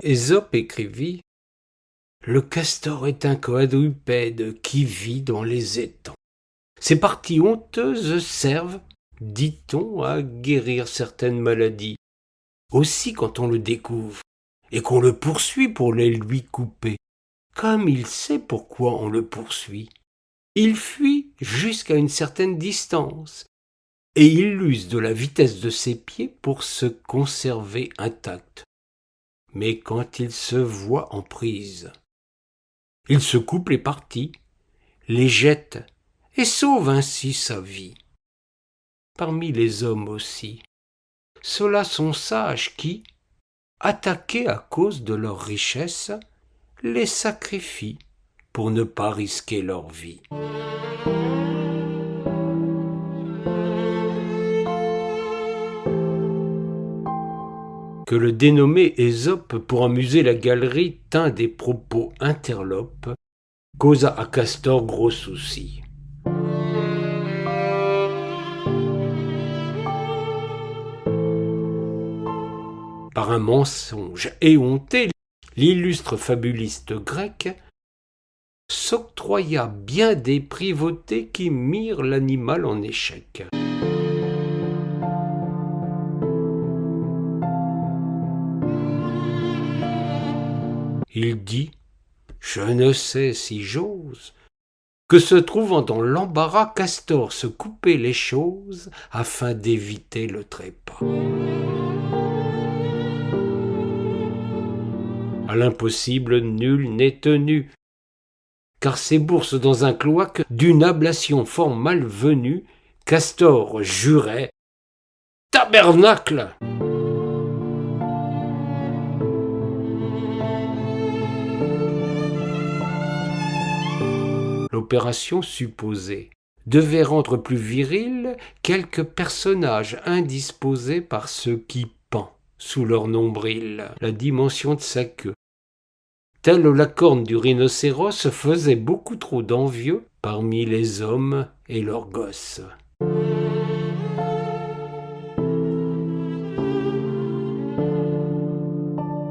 Ésope écrivit « Le castor est un quadrupède qui vit dans les étangs. Ses parties honteuses servent, dit-on, à guérir certaines maladies. Aussi quand on le découvre, et qu'on le poursuit pour les lui couper, comme il sait pourquoi on le poursuit, il fuit jusqu'à une certaine distance, et il use de la vitesse de ses pieds pour se conserver intact. Mais quand il se voit en prise, il se coupe les parties, les jette, et sauve ainsi sa vie. Parmi les hommes aussi, ceux-là sont sages qui, attaqués à cause de leur richesse, les sacrifient pour ne pas risquer leur vie. Que le dénommé Ésope, pour amuser la galerie, tint des propos interlopes, causa à Castor gros souci. Par un mensonge éhonté, l'illustre fabuliste grec s'octroya bien des privautés qui mirent l'animal en échec. Il dit « Je ne sais si j'ose » que se trouvant dans l'embarras, Castor se coupait les choses afin d'éviter le trépas. À l'impossible, nul n'est tenu, car s'ébourse dans un cloaque d'une ablation fort malvenue. Castor jurait « Tabernacle !» L'opération supposée devait rendre plus viril quelques personnages indisposés par ceux qui pend sous leur nombril la dimension de sa queue. Telle la corne du rhinocéros faisait beaucoup trop d'envieux parmi les hommes et leurs gosses.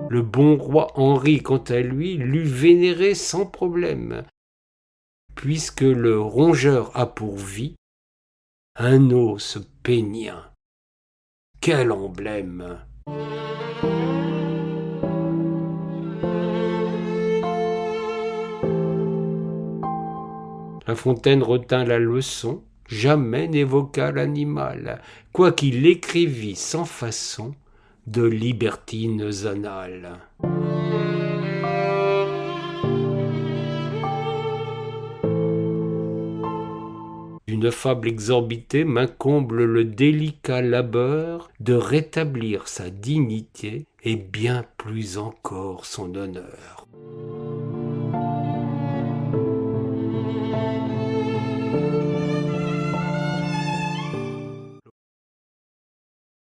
Le bon roi Henri, quant à lui, l'eût vénéré sans problème, puisque le rongeur a pour vie un os pénien. Quel emblème! La Fontaine retint la leçon, jamais n'évoqua l'animal, quoiqu'il écrivît sans façon de libertines annales. D'une fable exorbitée m'incombe le délicat labeur de rétablir sa dignité et bien plus encore son honneur.